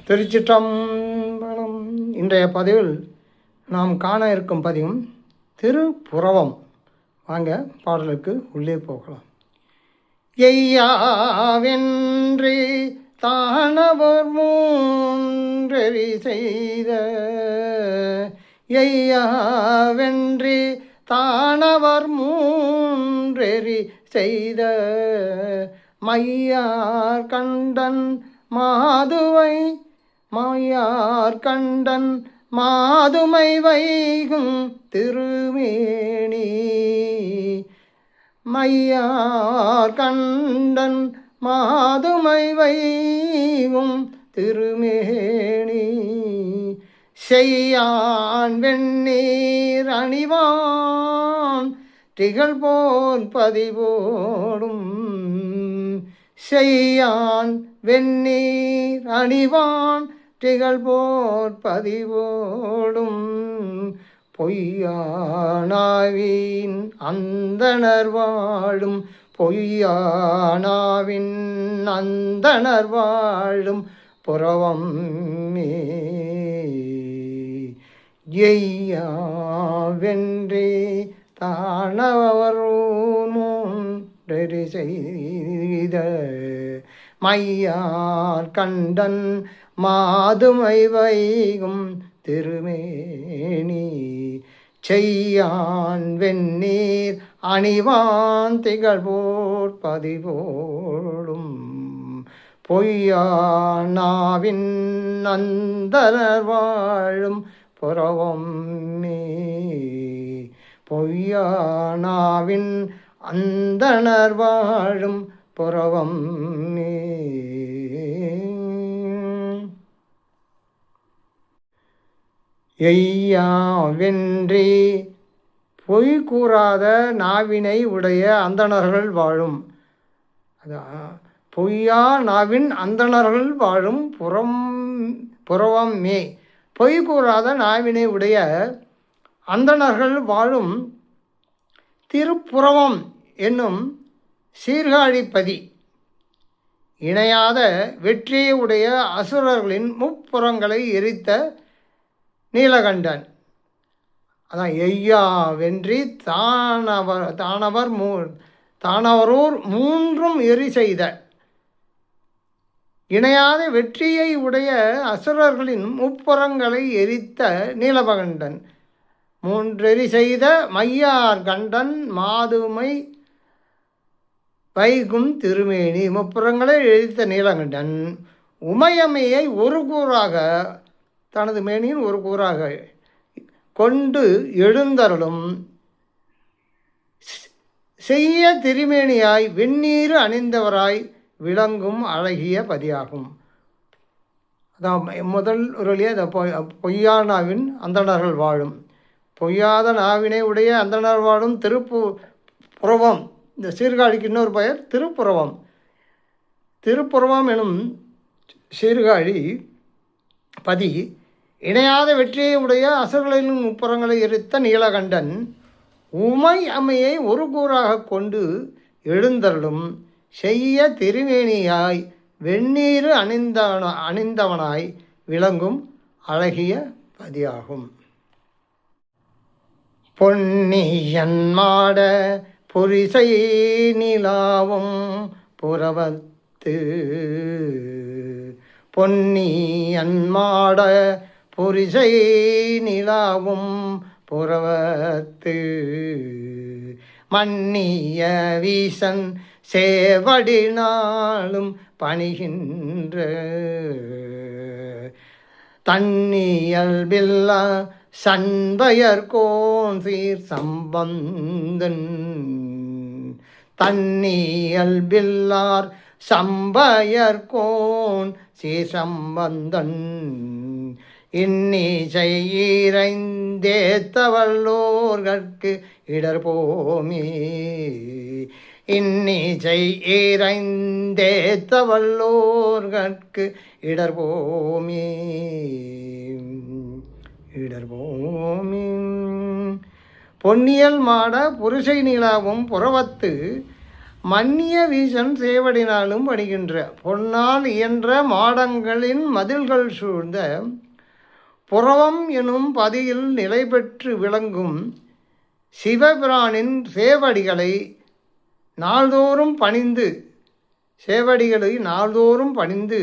திருச்சிற்றம்பலம். இன்றைய பதிவில் நாம் காண இருக்கும் பதிவும் திருப்புறவம். வாங்க பாடலுக்கு உள்ளே போகலாம். எய்யாவென்று தானவர் மூன்றெறி செய்த, எய்யாவென்று தானவர் மூன்றெறி செய்த மையார் கண்டன் மாதுவை, மாயார் கண்டன் மாதுமை வைகும் திருமேனி, மையார் கண்டன் மாதுமை வைகும் திருமேனி, செய்யான் வெண்ணீர் அணிவான் திகழ்போன் பதிவோடும், செய்யான் வெண்ணீர் அணிவான் திகழ்போர் பதிவோடும், பொய்யானாவின் அந்தணர் வாழும், பொய்யானாவின் அந்தணர் வாழும் புறவம் எய்யாவென்றே தானவர் மூன்றெறி செய்த மையார் கண்டன் மாதுமை வைகும் திருமேனி, செய்யான் வெண்ணீர் அணிவான் திகழ்போர் பதிவோடும், பொய்யானாவின் அந்தணர் வாழும் புறவம் பொய்யானாவின் அந்தணர் வாழும் புறவம். எய்யாவென்றே பொய் கூறாத நாவினை உடைய அந்தணர்கள் வாழும், பொய்யா நாவின் அந்தணர்கள் வாழும் புறவம் மே, பொய் கூறாத நாவினை உடைய அந்தணர்கள் வாழும் திருப்புறவம் என்னும் சீர்காழிப்பதி, இணையாத வெற்றியை உடைய அசுரர்களின் முப்புறங்களை எரித்த நீலகண்டன். அதான் எய்யாவென்றி தானவரூர் மூன்றும் எரி செய்த, இணையாத வெற்றியை உடைய அசுரர்களின் முப்புறங்களை எரித்த நீலகண்டன், மூன்றெறி செய்த மையார் கண்டன் மாதுமை வைகும் திருமேனி, முப்புறங்களை எரித்த நீலகண்டன் உமையம்மையை ஒரு கூறாக, தனது மேனியின் ஒரு கூறாக கொண்டு எழுந்தருளும் செய்ய திருமேனியாய் வெந்நீர் அணிந்தவராய் விளங்கும் அழகிய பதியாகும். அதான் முதல் உருளிய பொய்யா நாவின் அந்தணர்கள் வாழும், பொய்யாத நாவினை உடைய அந்தணர் வாழும் புறவம். இந்த சீர்காழிக்கு இன்னொரு பெயர் திருப்புறவம். திருப்புறவம் எனும் சீர்காழி பதி, இணையாத வெற்றியை உடைய அசுரர்களின் முப்புறங்களை எரித்த நீலகண்டன் உமை அம்மையை ஒரு கூறாக கொண்டு எழுந்தருளும் செய்ய திருமேனியாய் வெந்நீர் அணிந்தவனாய் விளங்கும் அழகிய பதியாகும். பொன்னியன் மாட பொரிசை நிலாவும் புறவத்து, பொன்னியன் மாட பொரிசை நிலாவும் புறவத்து, மன்னிய வீசன் சேவடினாலும் பணிகின்ற, தன்னியல்பில்லா சண்பயர்கோன் சீர் சம்பந்தன், தன்னியல்பில்லார் சம்பயர்கோன் சீர் சம்பந்தன், இன்னிசை ஈரைந்தேத்தவல்லோர்கட்கு இடர்போமே, இன்னிசை ஈரைந்தேத்தவல்லோர்கட்கு இடர்போமே பொன்னியல் மாட புருஷை நிலாவும் புறவத்து, மன்னிய வீசன் சேவடினாலும் பணிகின்ற பொன்னால் இயன்ற மாடங்களின் மதில்கள் சூழ்ந்த புறவம் எனும் பதியில் நிலை பெற்று விளங்கும் சிவபிரானின் சேவடிகளை நாள்தோறும் பணிந்து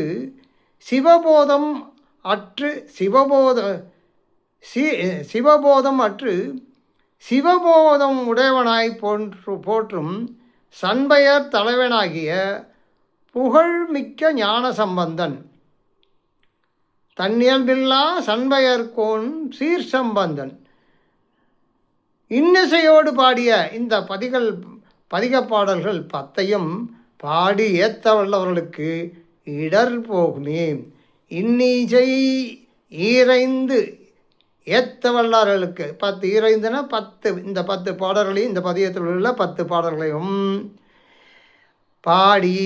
சிவபோதம் அற்று சிவபோதம் உடையவனாய் போற்றும் சண்பையர் தலைவனாகிய புகழ்மிக்க ஞான சம்பந்தன் தன்னியல்பில்லா சண்பையர்கோன் சீர்சம்பந்தன் இன்னிசையோடு பாடிய இந்த பதிகப் பாடல்கள் 10ஐயும் பாடி ஏத்த வல்லவர்களுக்கு இடர் போகுமே. இன்னிசை ஈரைந்து ஏத்த வல்லார்களுக்கு 10 ஈரைந்துனா 10 இந்த 10 பாடல்களையும் இந்த பதிகத்தில் உள்ள 10 பாடல்களையும் பாடி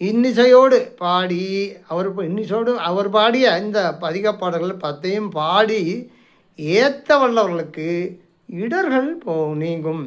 இன்னிசையோடு பாடி அவர் பாடிய இந்த பதிகப் பாடல்கள் 10ஐயும் பாடி ஏத்த வல்லவர்களுக்கு இடர்கள் நீங்கும்.